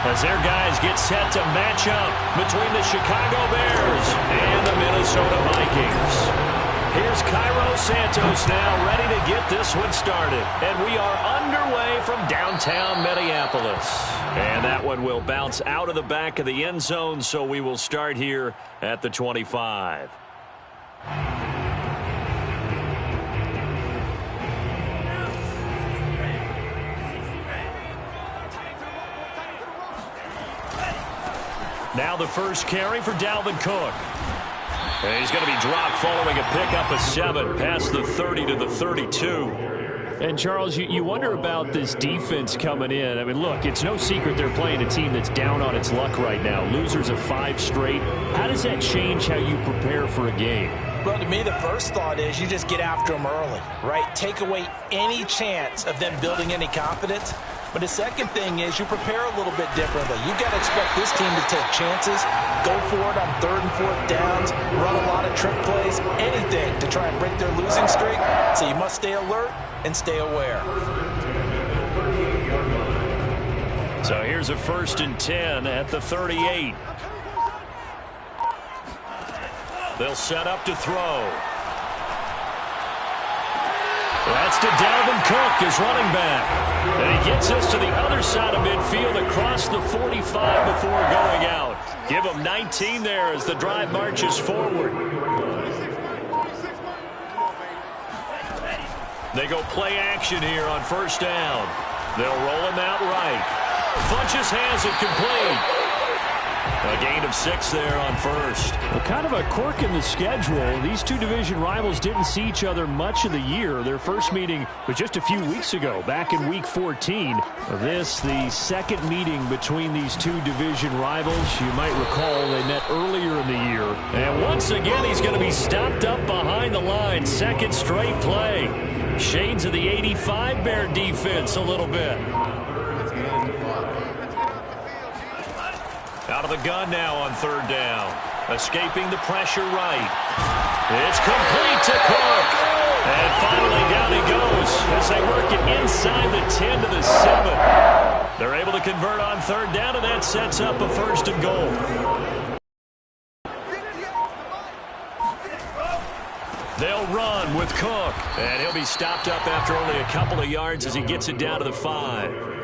as their guys get set to match up between the Chicago Bears and the Minnesota Vikings. Here's Cairo Santos now ready to get this one started. And we are underway from downtown Minneapolis. And that one will bounce out of the back of the end zone, so we will start here at the 25. Now the first carry for Dalvin Cook. And he's going to be dropped following a pickup of 7 past the 30 to the 32. And, Charles, you wonder about this defense coming in. I mean, look, it's no secret they're playing a team that's down on its luck right now. Losers of 5 straight. How does that change how you prepare for a game? Well, to me, the first thought is you just get after them early, right? Take away any chance of them building any confidence. But the second thing is you prepare a little bit differently. You've got to expect this team to take chances, go for it on 3rd and 4th downs, run a lot of trick plays, anything to try and break their losing streak. So you must stay alert and stay aware. So here's a 1st and 10 at the 38. They'll set up to throw. That's to Dalvin Cook, his running back. And he gets us to the other side of midfield across the 45 before going out. Give him 19 there as the drive marches forward. They go play action here on 1st down. They'll roll him out right. Funches has it complete. A gain of 6 there on 1st. Well, kind of a quirk in the schedule. These two division rivals didn't see each other much of the year. Their first meeting was just a few weeks ago, back in Week 14. This, the second meeting between these two division rivals. You might recall they met earlier in the year. And once again, he's going to be stopped up behind the line. Second straight play. Shades of the 85 Bear defense a little bit. Out of the gun now on 3rd down. Escaping the pressure right. It's complete to Cook. And finally down he goes as they work it inside the 10 to the 7. They're able to convert on 3rd down, and that sets up a 1st and goal. They'll run with Cook. And he'll be stopped up after only a couple of yards as he gets it down to the 5.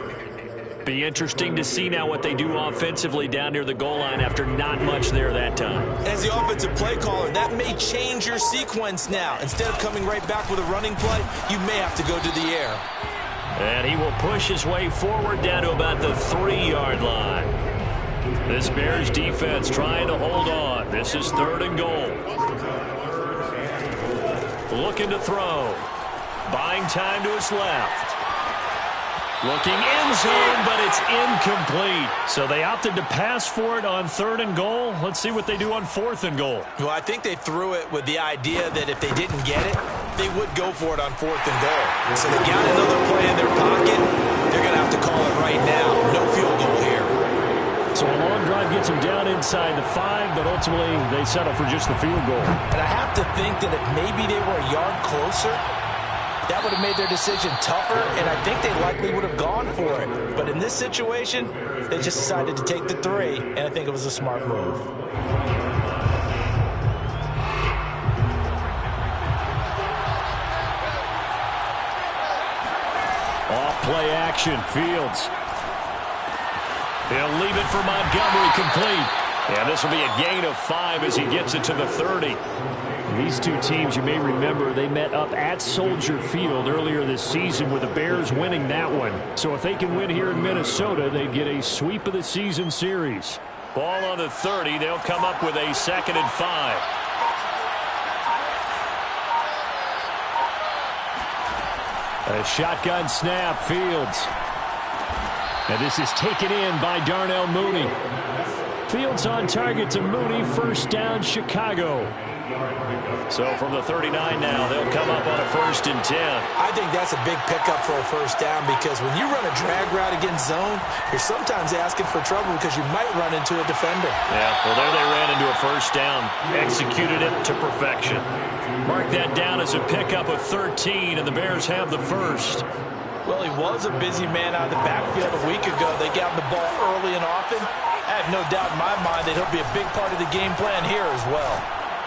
Be interesting to see now what they do offensively down near the goal line after not much there that time. As the offensive play caller, that may change your sequence now. Instead of coming right back with a running play, you may have to go to the air. And he will push his way forward down to about the 3-yard line. This Bears defense trying to hold on. This is 3rd and goal. Looking to throw. Buying time to his left. Looking end zone, but it's incomplete. So they opted to pass for it on 3rd and goal. Let's see what they do on 4th and goal. Well, I think they threw it with the idea that if they didn't get it, they would go for it on 4th and goal. So they got another play in their pocket. They're going to have to call it right now. No field goal here. So a long drive gets them down inside the 5, but ultimately they settle for just the field goal. And I have to think that if maybe they were a yard closer, that would have made their decision tougher, and I think they likely would have gone for it. But in this situation, they just decided to take the 3, and I think it was a smart move. Off play action, Fields. He'll leave it for Montgomery complete. And this will be a gain of 5 as he gets it to the 30. These two teams, you may remember, they met up at Soldier Field earlier this season with the Bears winning that one. So if they can win here in Minnesota, they'd get a sweep of the season series. Ball on the 30. They'll come up with a 2nd and 5. A shotgun snap, Fields. And this is taken in by Darnell Mooney. Fields on target to Mooney. 1st down, Chicago. So from the 39 now, they'll come up on a 1st and 10. I think that's a big pickup for a 1st down because when you run a drag route against zone, you're sometimes asking for trouble because you might run into a defender. Yeah, well, there they ran into a 1st down. Executed it to perfection. Mark that down as a pickup of 13, and the Bears have the 1st. Well, he was a busy man out of the backfield a week ago. They got the ball early and often. I have no doubt in my mind that he'll be a big part of the game plan here as well.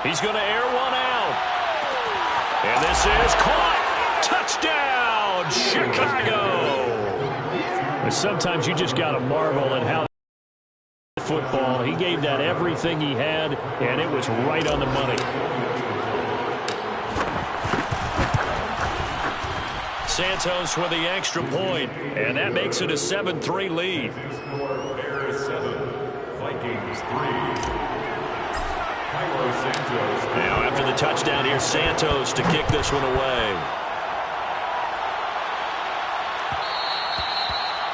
He's going to air one out. And this is caught. Touchdown, Chicago. Sometimes you just got to marvel at how football. He gave that everything he had, and it was right on the money. Santos with the extra point, and that makes it a 7-3 lead. Bears 7, Vikings 3. Now after the touchdown, here's Santos to kick this one away.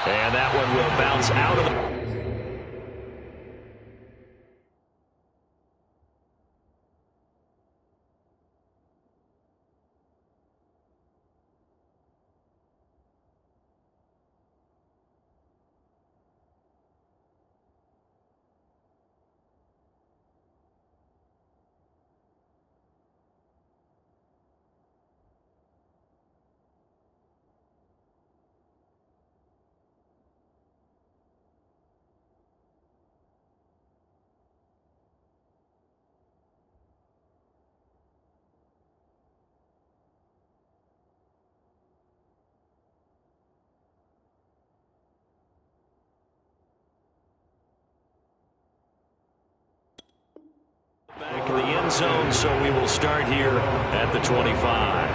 And that one will bounce out of the... Back in the end zone, so we will start here at the 25.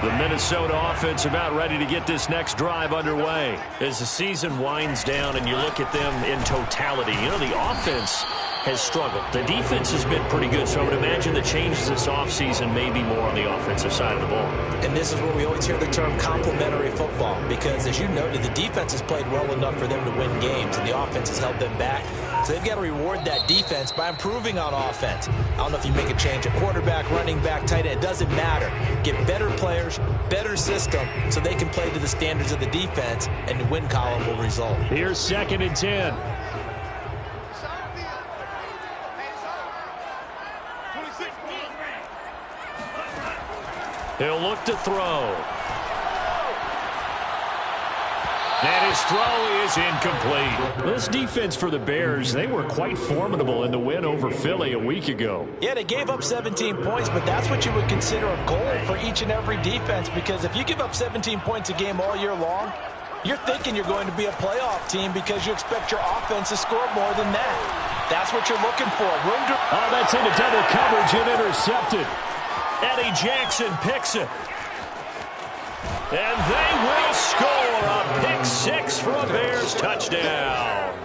The Minnesota offense about ready to get this next drive underway. As the season winds down and you look at them in totality, you know, the offense has struggled. The defense has been pretty good, so I would imagine the changes this offseason may be more on the offensive side of the ball. And this is where we always hear the term complementary football, because as you noted, the defense has played well enough for them to win games, and the offense has held them back. So they've got to reward that defense by improving on offense. I don't know if you make a change at quarterback, running back, tight end. It doesn't matter. Get better players, better system, so they can play to the standards of the defense, and the win column will result. Here's 2nd and 10. He'll look to throw. And his throw is incomplete. This defense for the Bears, they were quite formidable in the win over Philly a week ago. Yeah, they gave up 17 points, but that's what you would consider a goal for each and every defense, because if you give up 17 points a game all year long, you're thinking you're going to be a playoff team because you expect your offense to score more than that. That's what you're looking for. Oh, that's into double coverage and intercepted. Eddie Jackson picks it. And they will score a pick six for a Bears touchdown.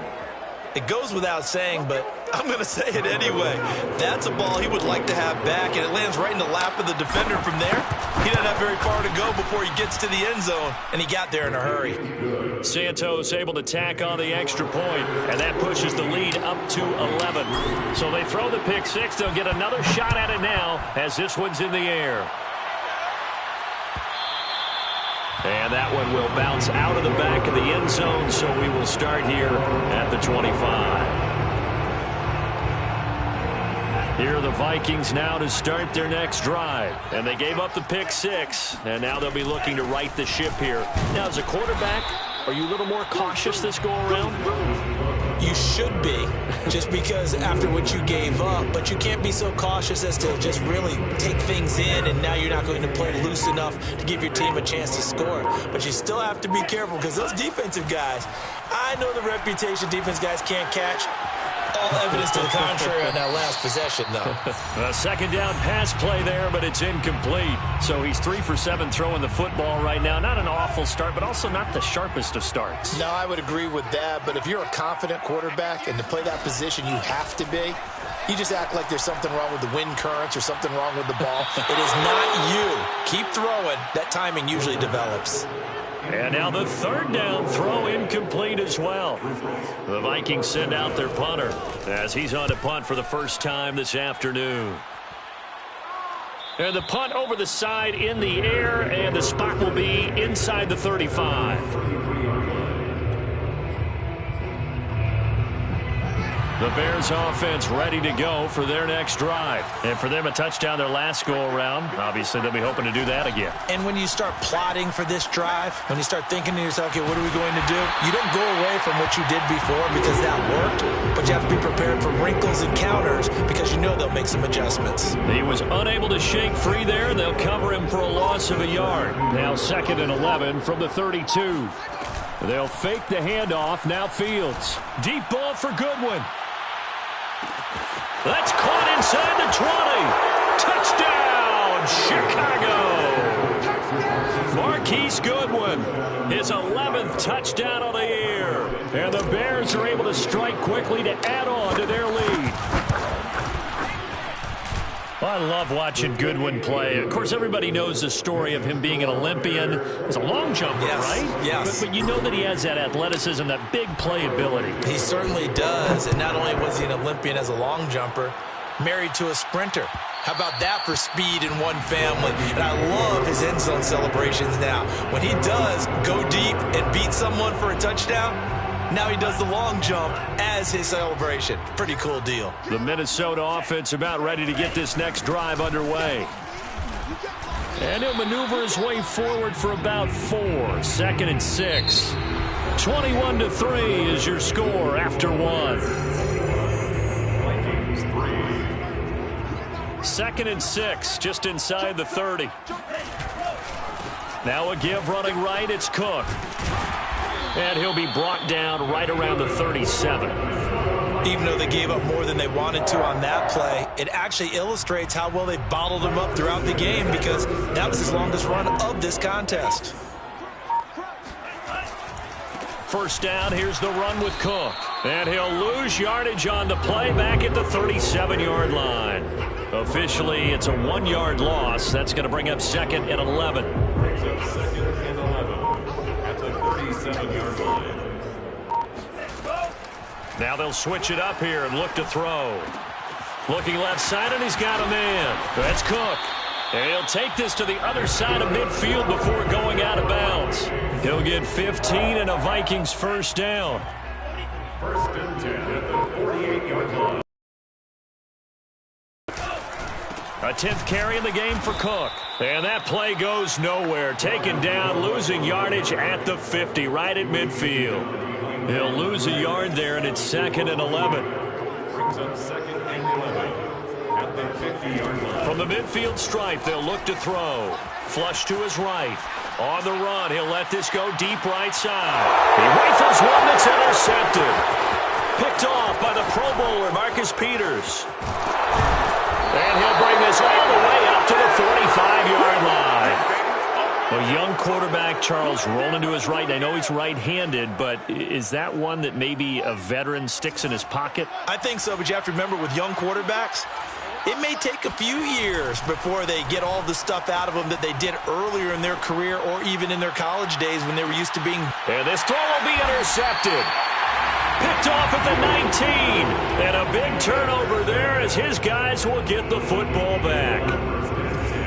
It goes without saying, but I'm going to say it anyway. That's a ball he would like to have back, and it lands right in the lap of the defender from there. He doesn't have very far to go before he gets to the end zone, and he got there in a hurry. Santos able to tack on the extra point, and that pushes the lead up to 11. So they throw the pick six. They'll get another shot at it now as this one's in the air. And that one will bounce out of the back of the end zone, so we will start here at the 25. Here are the Vikings now to start their next drive. And they gave up the pick six, and now they'll be looking to right the ship here. Now, as a quarterback, are you a little more cautious this go-around? You should be, just because after what you gave up, but you can't be so cautious as to just really take things in, and now you're not going to play loose enough to give your team a chance to score. But you still have to be careful, because those defensive guys, I know the reputation defense guys can't catch. All evidence to the contrary on that last possession, though. A second down pass play there, but it's incomplete. So he's 3 for 7 throwing the football right now. Not an awful start, but also not the sharpest of starts. No, I would agree with that. But if you're a confident quarterback and to play that position you have to be, you just act like there's something wrong with the wind currents or something wrong with the ball. It is not you. Keep throwing. That timing usually develops. And now the third down throw incomplete as well. The Vikings send out their punter as he's on to punt for the first time this afternoon. And the punt over the side in the air, and the spot will be inside the 35. The Bears offense ready to go for their next drive. And for them, a touchdown their last go-around. Obviously, they'll be hoping to do that again. And when you start plotting for this drive, when you start thinking to yourself, okay, what are we going to do? You don't go away from what you did before because that worked, but you have to be prepared for wrinkles and counters because you know they'll make some adjustments. He was unable to shake free there, and they'll cover him for a loss of a yard. Now 2nd and 11 from the 32. They'll fake the handoff. Now Fields. Deep ball for Goodwin. That's caught inside the 20. Touchdown, Chicago! Marquise Goodwin, his 11th touchdown of the year. And the Bears are able to strike quickly to add on to their lead. I love watching Goodwin play. Of course, everybody knows the story of him being an Olympian. He's a long jumper, right? Yes. But you know that he has that athleticism, that big playability. He certainly does. And not only was he an Olympian as a long jumper, married to a sprinter. How about that for speed in one family? And I love his end zone celebrations now. When he does go deep and beat someone for a touchdown, now he does the long jump as his celebration. Pretty cool deal. The Minnesota offense about ready to get this next drive underway. And he'll maneuver his way forward for about 4. 2nd and 6. 21-3 is your score after 1. Vikings 3. 2nd and 6, just inside the 30. Now a give running right, it's Cook. And he'll be brought down right around the 37. Even though they gave up more than they wanted to on that play, it actually illustrates how well they bottled him up throughout the game because that was his longest run of this contest. First down, here's the run with Cook. And he'll lose yardage on the play back at the 37-yard line. Officially, it's a 1-yard loss. That's going to bring up 2nd and 11. Brings up 2nd and 11 at the 37-yard line. Now they'll switch it up here and look to throw. Looking left side, and he's got a man. That's Cook. And he'll take this to the other side of midfield before going out of bounds. He'll get 15 and a Vikings first down. 1st and 10 at the 48-yard line. A 10th carry in the game for Cook. And that play goes nowhere. Taken down, losing yardage at the 50, right at midfield. He'll lose a yard there, and it's 2nd and 11. Brings up 2nd and 11 at the 50-yard line. From the midfield stripe, they'll look to throw. Flush to his right. On the run, he'll let this go deep right side. He rifles one that's intercepted. Picked off by the Pro Bowler, Marcus Peters. And he'll bring this all the way up to the 45-yard line. A young quarterback, Charles, rolling to his right. I know he's right-handed, but is that one that maybe a veteran sticks in his pocket? I think so, but you have to remember with young quarterbacks, it may take a few years before they get all the stuff out of them that they did earlier in their career or even in their college days when they were used to being. And this throw will be intercepted. Picked off at the 19. And a big turnover there as his guys will get the football back.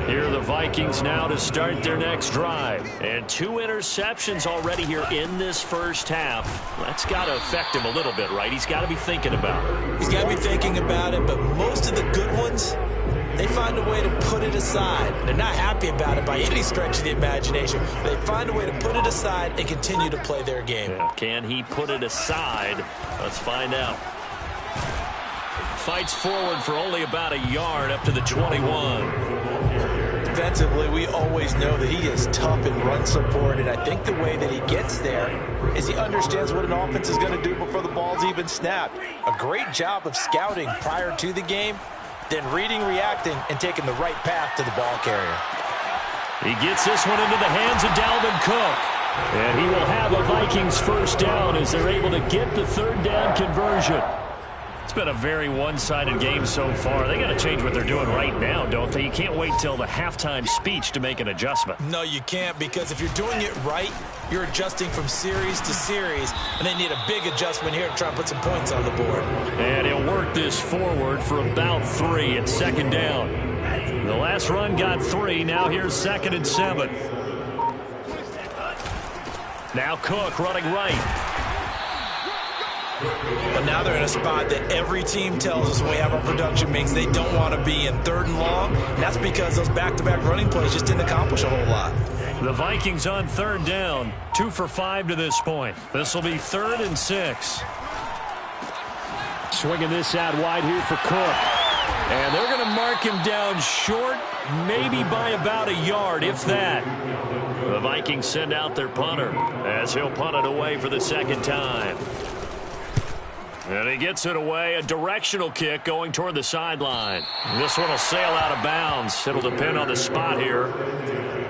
Here are the Vikings now to start their next drive. And 2 interceptions already here in this first half. That's got to affect him a little bit, right? He's got to be thinking about it. He's got to be thinking about it, but most of the good ones, they find a way to put it aside. They're not happy about it by any stretch of the imagination. They find a way to put it aside and continue to play their game. Yeah, can he put it aside? Let's find out. Fights forward for only about a yard up to the 21. Defensively, we always know that he is tough in run support, and I think the way that he gets there is he understands what an offense is going to do before the ball's even snapped. A great job of scouting prior to the game, then reading, reacting, and taking the right path to the ball carrier. He gets this one into the hands of Dalvin Cook. And he will have a Vikings first down as they're able to get the 3rd down conversion. It's been a very one-sided game so far. They got to change what they're doing right now, don't they? You can't wait till the halftime speech to make an adjustment. No, you can't, because if you're doing it right, you're adjusting from series to series, and they need a big adjustment here to try and put some points on the board. And he'll work this forward for about 3 at 2nd down. The last run got 3. Now here's 2nd and 7. Now Cook running right. But now they're in a spot that every team tells us when we have our production meetings they don't want to be in, 3rd and long. And that's because those back-to-back running plays just didn't accomplish a whole lot. The Vikings on 3rd down, 2 for 5 to this point. This will be 3rd and 6. Swinging this out wide here for Cook. And they're going to mark him down short, maybe by about a yard, if that. The Vikings send out their punter as he'll punt it away for the 2nd time. And he gets it away, a directional kick going toward the sideline. This one will sail out of bounds. It'll depend on the spot here.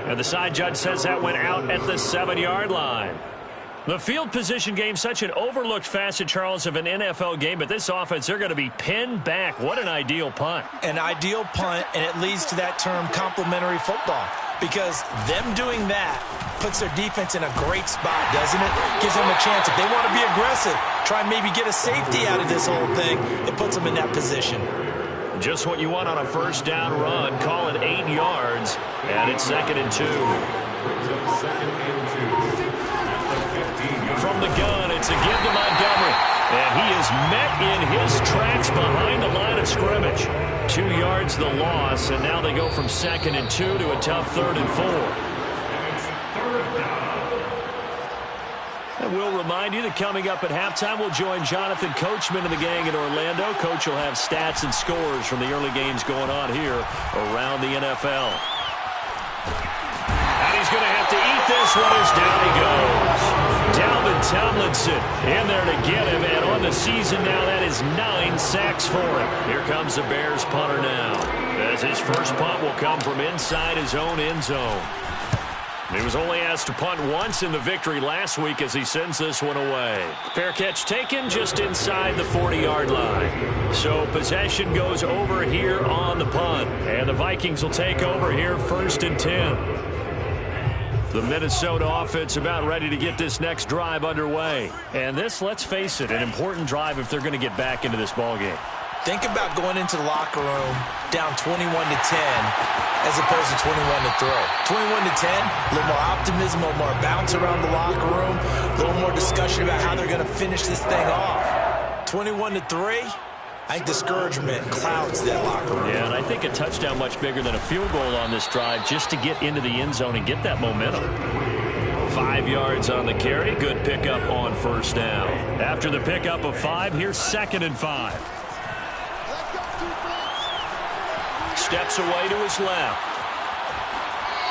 And the side judge says that went out at the 7-yard line. The field position game, such an overlooked facet, Charles, of an NFL game, but this offense, they're going to be pinned back. What an ideal punt. An ideal punt, and it leads to that term complementary football, because them doing that puts their defense in a great spot, doesn't it? Gives them a chance. If they want to be aggressive, try and maybe get a safety out of this whole thing, it puts them in that position. Just what you want on a 1st down run. Call it 8 yards, and it's 2nd and 2. From the gun, it's a give to Montgomery. And he is met in his tracks behind the line of scrimmage. 2 yards the loss, and now they go from 2nd and 2 to a tough 3rd and 4. And we'll remind you that coming up at halftime, we'll join Jonathan Coachman and the gang in Orlando. Coach will have stats and scores from the early games going on here around the NFL. And he's going to have to eat this one as down he goes. Dalvin Tomlinson in there to get him, and on the season now, that is 9 sacks for him. Here comes the Bears punter now, as his first punt will come from inside his own end zone. He was only asked to punt once in the victory last week as he sends this one away. Fair catch taken just inside the 40-yard line. So possession goes over here on the punt, and the Vikings will take over here 1st and 10. The Minnesota offense about ready to get this next drive underway. And this, let's face it, an important drive if they're going to get back into this ballgame. Think about going into the locker room down 21-10 as opposed to 21-3. 21-10, a little more optimism, a little more bounce around the locker room, a little more discussion about how they're going to finish this thing off. 21-3, I think discouragement clouds that locker room. Yeah, and I think a touchdown much bigger than a field goal on this drive just to get into the end zone and get that momentum. 5 yards on the carry. Good pickup on 1st down. After the pickup of 5, here's 2nd and 5. Steps away to his left.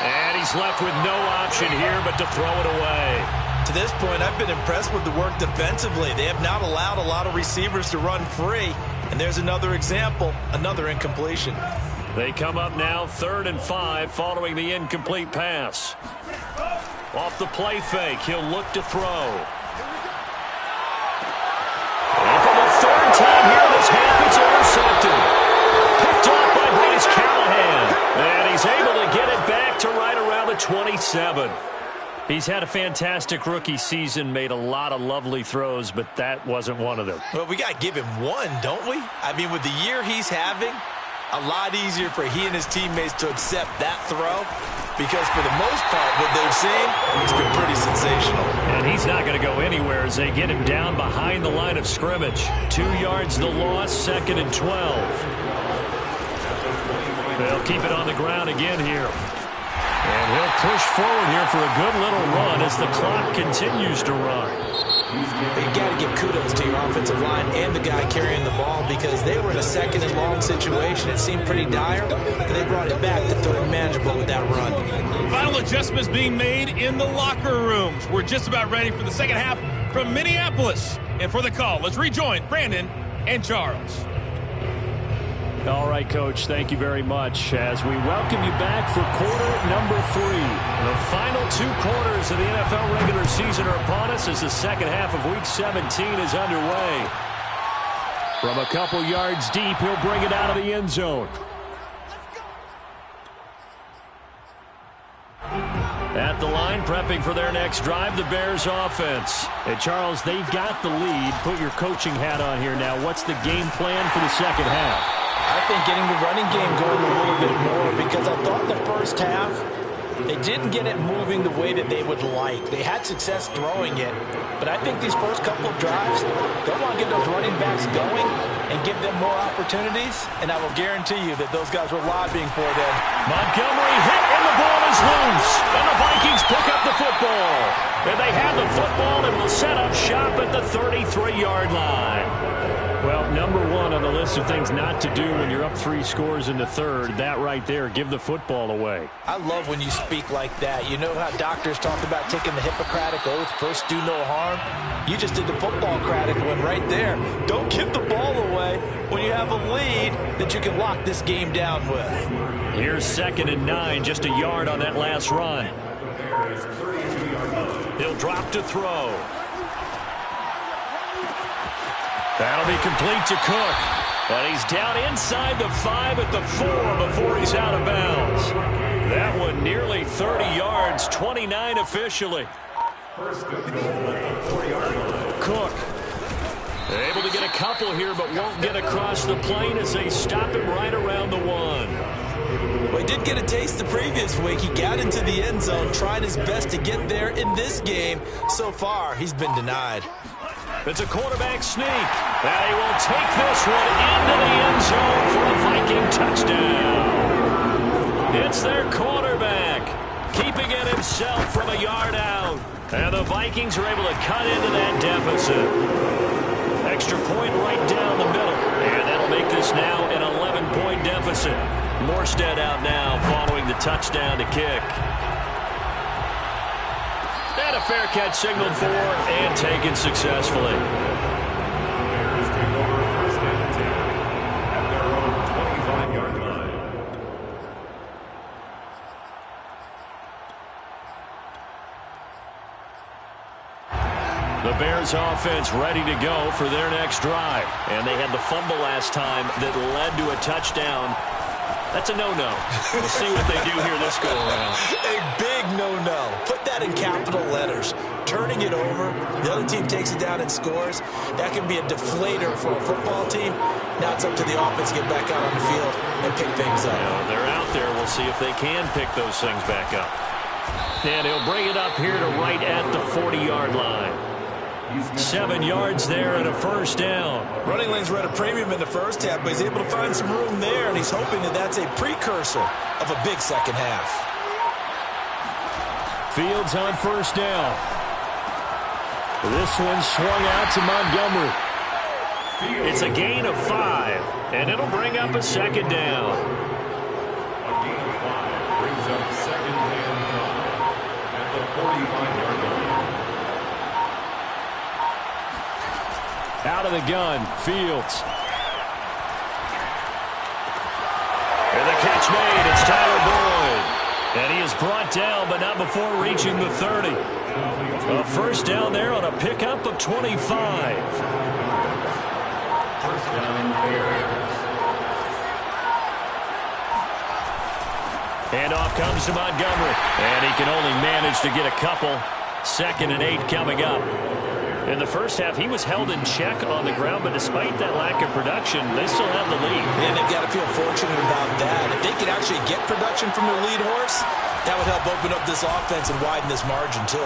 And he's left with no option here but to throw it away. To this point, I've been impressed with the work defensively. They have not allowed a lot of receivers to run free. And there's another example, another incompletion. They come up now 3rd and 5 following the incomplete pass. Off the play fake, he'll look to throw. And for the 3rd time here in this half, it's intercepted. Picked off by Bryce Callahan. And he's able to get it back to right around the 27. He's had a fantastic rookie season, made a lot of lovely throws, but that wasn't one of them. Well, we got to give him one, don't we? I mean, with the year he's having, a lot easier for he and his teammates to accept that throw, because for the most part, what they've seen, it's been pretty sensational. And he's not going to go anywhere as they get him down behind the line of scrimmage. 2 yards the loss, 2nd and 12. They'll keep it on the ground again here. And he'll push forward here for a good little run as the clock continues to run. You got to give kudos to your offensive line and the guy carrying the ball, because they were in a 2nd and long situation. It seemed pretty dire, but they brought it back to 3rd and manageable with that run. Final adjustments being made in the locker rooms. We're just about ready for the second half from Minneapolis. And for the call, let's rejoin Brandon and Charles. All right, Coach, thank you very much as we welcome you back for quarter number 3. The final 2 quarters of the NFL regular season are upon us as the second half of Week 17 is underway. From a couple yards deep, he'll bring it out of the end zone. At the line, prepping for their next drive, the Bears offense. And Charles, they've got the lead. Put your coaching hat on here now. What's the game plan for the second half? I think getting the running game going a little bit more, because I thought in the first half They didn't get it moving the way that they would like. They had success throwing it, but I think these first couple of drives, they'll want to get those running backs going and give them more opportunities, and I will guarantee you that those guys were lobbying for them. Montgomery hit, and the ball is loose. And the Vikings pick up the football. And they have the football and will set up shop at the 33-yard line. Well, number one on the list of things not to do when you're up 3 scores in the third, that right there, give the football away. I love when you speak like that. You know how doctors talk about taking the Hippocratic Oath, first do no harm? You just did the football-cratic one right there. Don't give the ball away when you have a lead that you can lock this game down with. Here's 2nd and 9, just a yard on that last run. He'll drop to throw. That'll be complete to Cook. But he's down inside the 5 at the 4 before he's out of bounds. That one nearly 30 yards, 29 officially. Cook able to get a couple here, but won't get across the plane as they stop him right around the 1. Well, he did get a taste the previous week. He got into the end zone, trying his best to get there in this game. So far, he's been denied. It's a quarterback sneak. And he will take this one into the end zone for a Viking touchdown. It's their quarterback, keeping it himself from a yard out. And the Vikings are able to cut into that deficit. Extra point right down the middle. And that'll make this now an 11-point deficit. Morstead out now following the touchdown to kick. And a fair catch signaled for and taken successfully. Bears take over 1st and 10 at their own 25-yard line. The Bears offense ready to go for their next drive. And they had the fumble last time that led to a touchdown. That's a no-no. We'll see what they do here this go-around. A big no-no. Put that in capital letters. Turning it over, the other team takes it down and scores. That can be a deflator for a football team. Now it's up to the offense to get back out on the field and pick things up. They're out there. We'll see if they can pick those things back up. And he'll bring it up here to right at the 40-yard line. 7 yards there and a first down. Running lanes were at a premium in the first half, but he's able to find some room there, and he's hoping that that's a precursor of a big second half. Fields on first down. This one swung out to Montgomery. It's a gain of 5, and it'll bring up a second down. A gain of 5 brings up 2nd and 5 at the 45-yard line. Out of the gun, Fields. And the catch made. It's Tyler Boyd. And he is brought down, but not before reaching the 30. A first down there on a pickup of 25. First down, Bears. And off comes to Montgomery. And he can only manage to get a couple. 2nd and 8 coming up. In the first half, he was held in check on the ground, but despite that lack of production, they still have the lead. And they've got to feel fortunate about that. If they could actually get production from their lead horse, that would help open up this offense and widen this margin, too.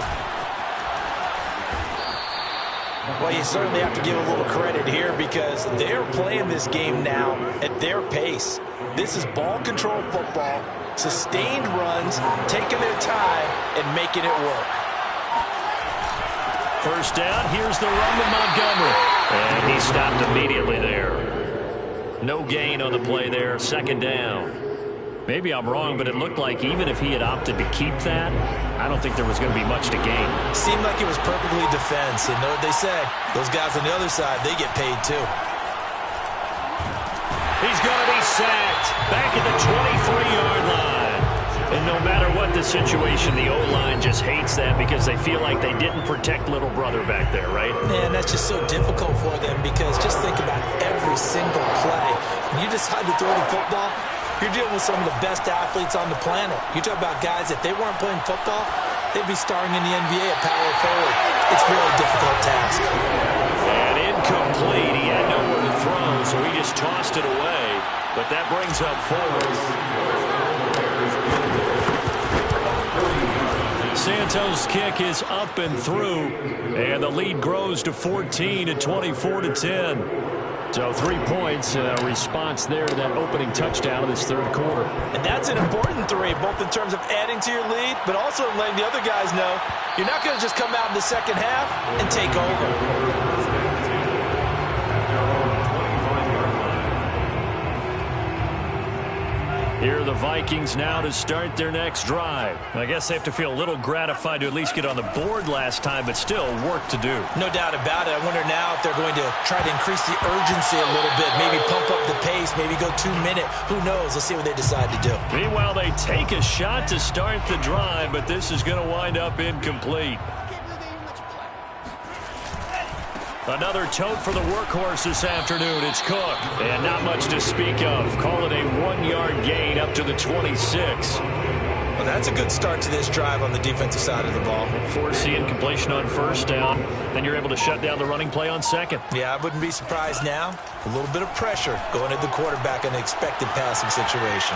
Well, you certainly have to give a little credit here because they're playing this game now at their pace. This is ball control football, sustained runs, taking their time, and making it work. First down, here's the run to Montgomery. And he stopped immediately there. No gain on the play there, 2nd down. Maybe I'm wrong, but it looked like even if he had opted to keep that, I don't think there was going to be much to gain. Seemed like it was perfectly defense. And know what they say? Those guys on the other side, they get paid too. He's going to be sacked back at the 23-yard line. And no matter what the situation, the O-line just hates that because they feel like they didn't protect little brother back there, right? Man, that's just so difficult for them because just think about every single play. When you decide to throw the football, you're dealing with some of the best athletes on the planet. You talk about guys, if they weren't playing football, they'd be starring in the NBA at power forward. It's really a difficult task. And incomplete. He had nowhere to throw, so he just tossed it away. But that brings up 4. Santos' kick is up and through, and the lead grows to 14 at 24-10. So 3 points, response there to that opening touchdown of this third quarter. And that's an important 3, both in terms of adding to your lead, but also letting the other guys know you're not going to just come out in the second half and take over. Here are the Vikings now to start their next drive. I guess they have to feel a little gratified to at least get on the board last time, but still work to do. No doubt about it. I wonder now if they're going to try to increase the urgency a little bit, maybe pump up the pace, maybe go 2-minute. Who knows? Let's see what they decide to do. Meanwhile, they take a shot to start the drive, but this is going to wind up incomplete. Another tote for the workhorse this afternoon. It's Cook. And not much to speak of. Call it a 1-yard gain up to the 26. Well, that's a good start to this drive on the defensive side of the ball. Force the incompletion on first down. Then you're able to shut down the running play on second. Yeah, I wouldn't be surprised now. A little bit of pressure going at the quarterback in an expected passing situation.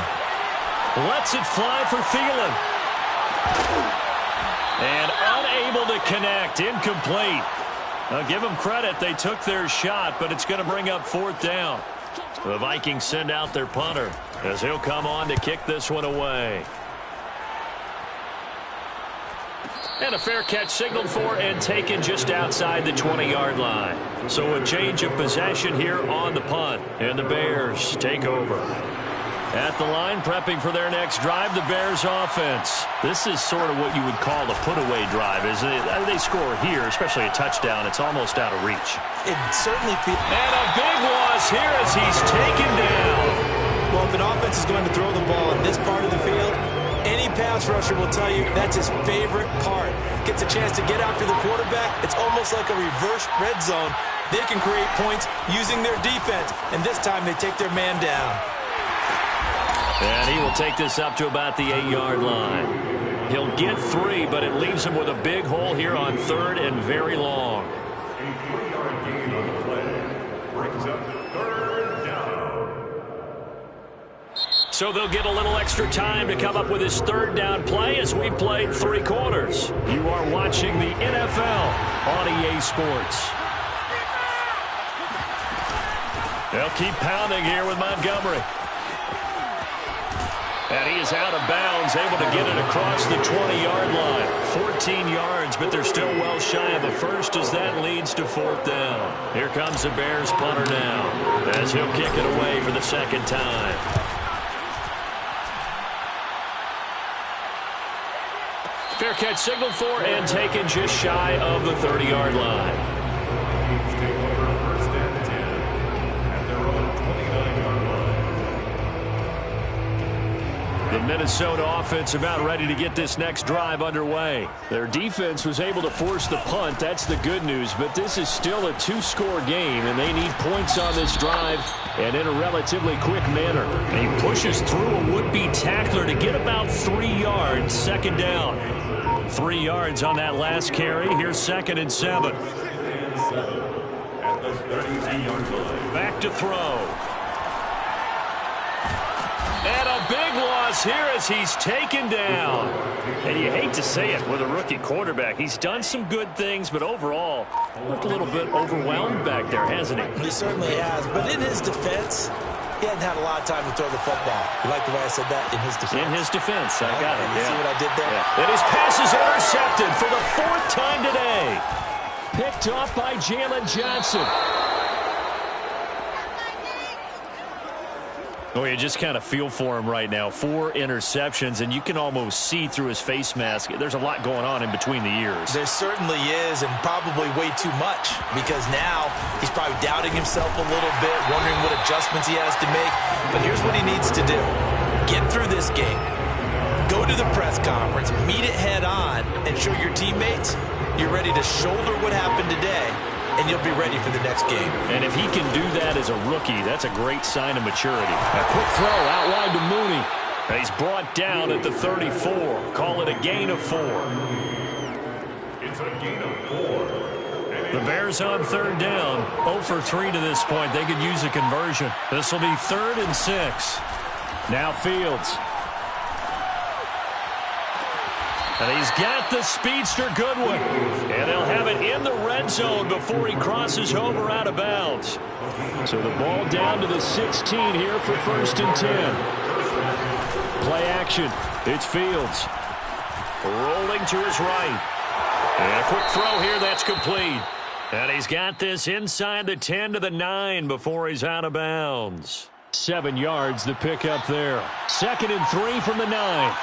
Lets it fly for Thielen. And unable to connect. Incomplete. I'll give them credit. They took their shot, but it's going to bring up fourth down. The Vikings send out their punter as he'll come on to kick this one away. And a fair catch signaled for and taken just outside the 20-yard line. So a change of possession here on the punt. And the Bears take over. At the line, prepping for their next drive, the Bears offense. This is sort of what you would call a put-away drive, isn't it? They score here, especially a touchdown. It's almost out of reach. It certainly feels... And a big loss here as he's taken down. Well, if an offense is going to throw the ball in this part of the field, any pass rusher will tell you that's his favorite part. Gets a chance to get after the quarterback. It's almost like a reverse red zone. They can create points using their defense, and this time they take their man down. And he will take this up to about the 8-yard line. He'll get 3, but it leaves him with a big hole here on third and very long. A 3-yard gain on the play brings up third down. So they'll get a little extra time to come up with his third down play as we played 3 quarters. You are watching the NFL on EA Sports. They'll keep pounding here with Montgomery. And he is out of bounds, able to get it across the 20-yard line. 14 yards, but they're still well shy of a first as that leads to fourth down. Here comes the Bears punter now as he'll kick it away for the second time. Fair catch signaled for and taken just shy of the 30-yard line. The Minnesota offense about ready to get this next drive underway. Their defense was able to force the punt. That's the good news. But this is still a 2-score game, and they need points on this drive and in a relatively quick manner. And he pushes through a would-be tackler to get about 3 yards. Second down. 3 yards on that last carry. Here's 2nd and 7. Back to throw. And a big loss here as he's taken down. And you hate to say it with a rookie quarterback. He's done some good things, but overall, looked a little bit overwhelmed back there, hasn't he? He certainly has. But in his defense, he hadn't had a lot of time to throw the football. You like the way I said that? In his defense. In his defense. I got it. You see what I did there? Yeah. And his pass is intercepted for the 4th time today. Picked off by Jalen Johnson. Oh, you just kind of feel for him right now. 4 interceptions, and you can almost see through his face mask. There's a lot going on in between the ears. There certainly is, and probably way too much, because now he's probably doubting himself a little bit, wondering what adjustments he has to make. But here's what he needs to do. Get through this game. Go to the press conference, meet it head on, and show your teammates you're ready to shoulder what happened today, and you'll be ready for the next game. And if he can do that as a rookie, that's a great sign of maturity. A quick throw out wide to Mooney. And he's brought down at the 34. Call it a gain of 4. It's a gain of 4. The Bears on third down. 0 for 3 to this point. They could use a conversion. This will be 3rd and 6. Now Fields. And he's got the speedster Goodwin. And they'll have it in the red zone before he crosses over out of bounds. So the ball down to the 16 here for 1st and 10. Play action. It's Fields. Rolling to his right. And a quick throw here that's complete. And he's got this inside the 10 to the 9 before he's out of bounds. 7 yards, the pickup there. 2nd and 3 from the 9.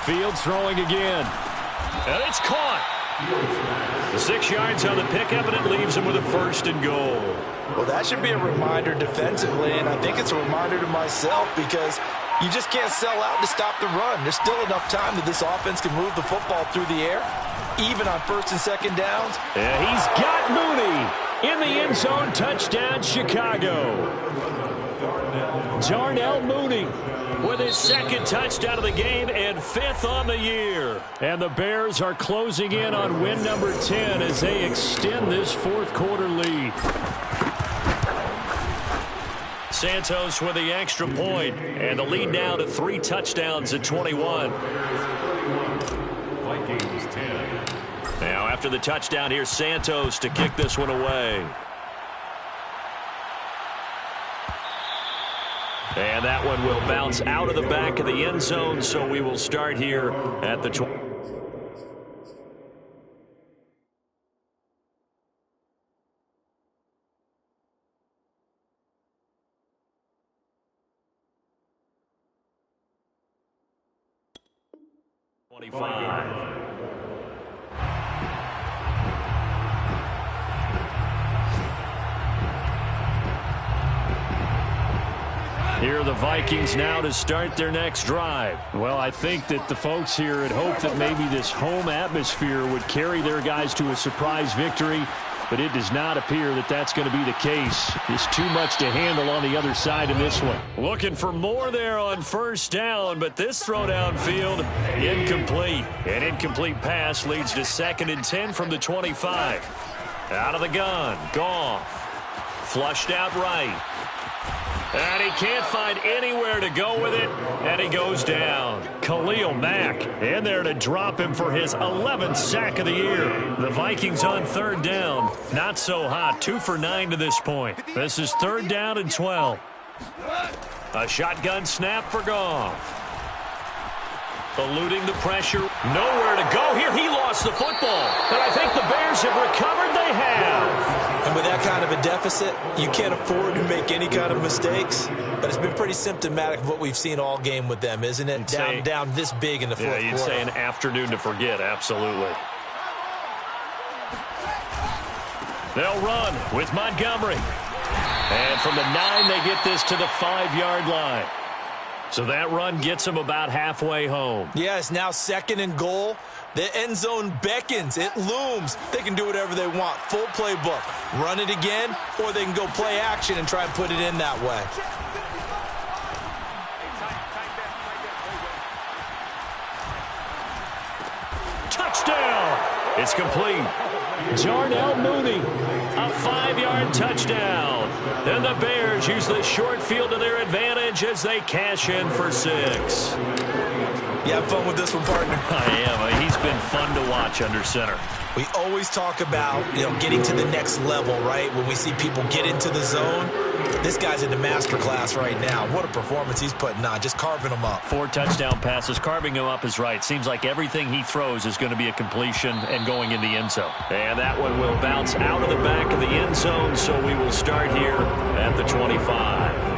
Fields throwing again. And it's caught. 6 yards on the pickup, and it leaves him with a 1st and goal. Well, that should be a reminder defensively, and I think it's a reminder to myself because you just can't sell out to stop the run. There's still enough time that this offense can move the football through the air, even on 1st and 2nd downs. And he's got Mooney in the end zone. Touchdown, Chicago. Darnell Mooney with his 2nd touchdown of the game and 5th on the year. And the Bears are closing in on win number 10 as they extend this 4th quarter lead. Santos with the extra point, and the lead now to 3 touchdowns at 21. Vikings 10. Now after the touchdown, here's Santos to kick this one away. And that one will bounce out of the back of the end zone, so we will start here at the 20. Here are the Vikings now to start their next drive. Well, I think that the folks here had hoped that maybe this home atmosphere would carry their guys to a surprise victory, but it does not appear that that's going to be the case. Just too much to handle on the other side in this one. Looking for more there on 1st down, but this throw downfield, incomplete. An incomplete pass leads to 2nd and 10 from the 25. Out of the gun, Goff. Flushed out right. And he can't find anywhere to go with it, and he goes down. Khalil Mack in there to drop him for his 11th sack of the year. The Vikings on 3rd down. Not so hot. 2 for 9 to this point. This is 3rd down and 12. A shotgun snap for Goff. Eluding the pressure. Nowhere to go here. He lost the football. But I think the Bears have recovered. They have. And with that kind of a deficit, you can't afford to make any kind of mistakes. But it's been pretty symptomatic of what we've seen all game with them, isn't it? Down this big in the 4th quarter. Yeah, you'd say an afternoon to forget, absolutely. They'll run with Montgomery. And from the 9, they get this to the 5-yard line. So that run gets them about halfway home. Yeah, it's now 2nd and goal. The end zone beckons. It looms. They can do whatever they want. Full playbook. Run it again, or they can go play action and try and put it in that way. Touchdown! It's complete. Darnell Mooney. A 5-yard touchdown. And the Bears use the short field to their advantage as they cash in for 6. You have fun with this one, partner? I am. He's been fun to watch under center. We always talk about, getting to the next level, right? When we see people get into the zone, this guy's in the master class right now. What a performance he's putting on, just carving them up. 4 touchdown passes. Carving him up is right. Seems like everything he throws is going to be a completion and going in the end zone. And that one will bounce out of the back of the end zone, so we will start here at the 25.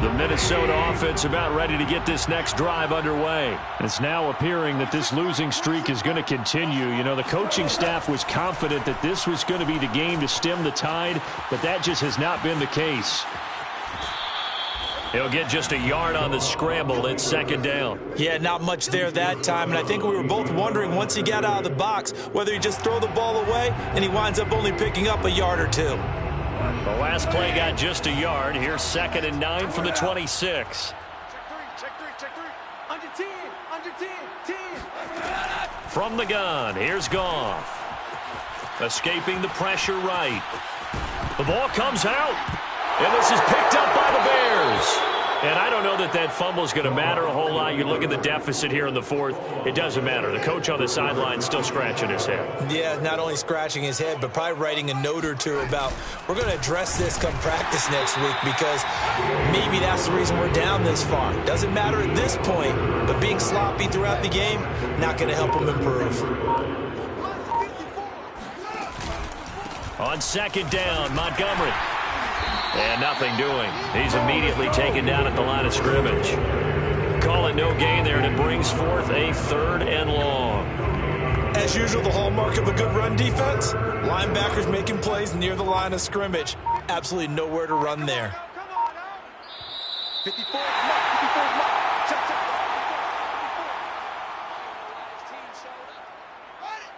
The Minnesota offense about ready to get this next drive underway. It's now appearing that this losing streak is going to continue. The coaching staff was confident that this was going to be the game to stem the tide, but that just has not been the case. He'll get just a yard on the scramble. It's 2nd down. Yeah, not much there that time, and I think we were both wondering once he got out of the box whether he just throw the ball away, and he winds up only picking up a yard or 2. The last play got just a yard. Here's 2nd and 9 from the 26. Check three. Under 10. From the gun, here's Goff. Escaping the pressure right. The ball comes out. And this is picked up by the Bears. And I don't know that fumble is going to matter a whole lot. You look at the deficit here in the fourth. It doesn't matter. The coach on the sideline still scratching his head. Yeah, not only scratching his head, but probably writing a note or two about, we're going to address this come practice next week because maybe that's the reason we're down this far. Doesn't matter at this point, but being sloppy throughout the game, not going to help him improve. On second down, Montgomery. And nothing doing. He's immediately taken down at the line of scrimmage. Call it no gain there, and it brings forth a 3rd and long. As usual, the hallmark of a good run defense, linebackers making plays near the line of scrimmage. Absolutely nowhere to run there. 54 mark. Check.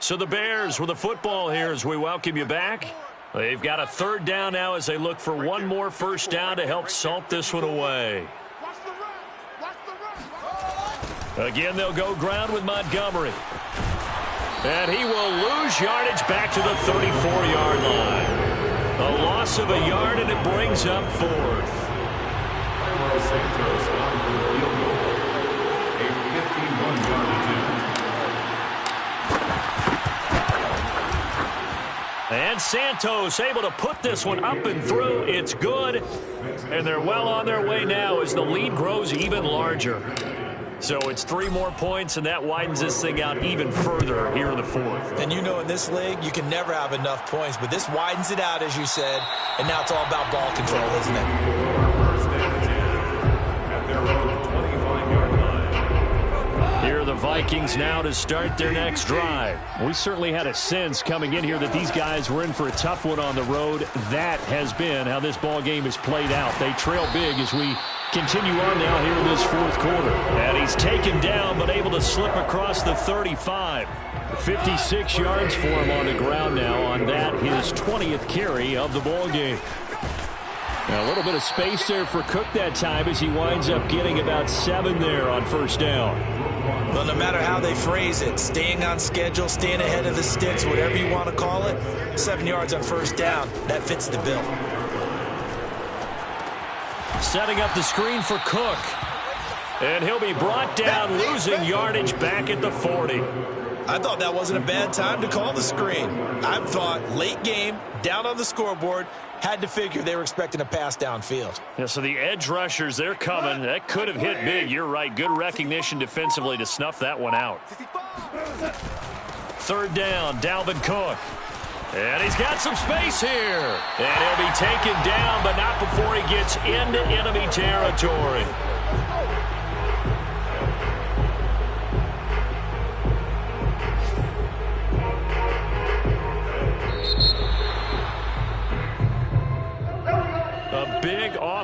So the Bears with the football here as we welcome you back. They've got a 3rd down now as they look for one more first down to help salt this one away. Again, they'll go ground with Montgomery. And he will lose yardage back to the 34-yard line. A loss of a yard, and it brings up 4th. Santos on for the field goal. A 51-yard attempt. And Santos able to put this one up and through. It's good. And they're well on their way now as the lead grows even larger. So it's 3 more points, and that widens this thing out even further here in the 4th. And you know in this league, you can never have enough points, but this widens it out, as you said, and now it's all about ball control, isn't it? First and 10 at their own 25-yard line. Here are the Vikings now to start their next drive. We certainly had a sense coming in here that these guys were in for a tough one on the road. That has been how this ball game has played out. They trail big as we continue on now here in this 4th quarter. And he's taken down but able to slip across the 35. 56 yards for him on the ground now on that, his 20th carry of the ball game. Now a little bit of space there for Cook that time as he winds up getting about 7 there on first down. Well, no matter how they phrase it, staying on schedule, staying ahead of the sticks, whatever you want to call it, 7 yards on first down, that fits the bill. Setting up the screen for Cook. And he'll be brought down, losing yardage back at the 40. I thought that wasn't a bad time to call the screen. I thought late game, down on the scoreboard, had to figure they were expecting a pass downfield. Yeah, so the edge rushers, they're coming. That could have hit big. You're right. Good recognition defensively to snuff that one out. 3rd down, Dalvin Cook. And he's got some space here. And he'll be taken down, but not before he gets into enemy territory. A big off.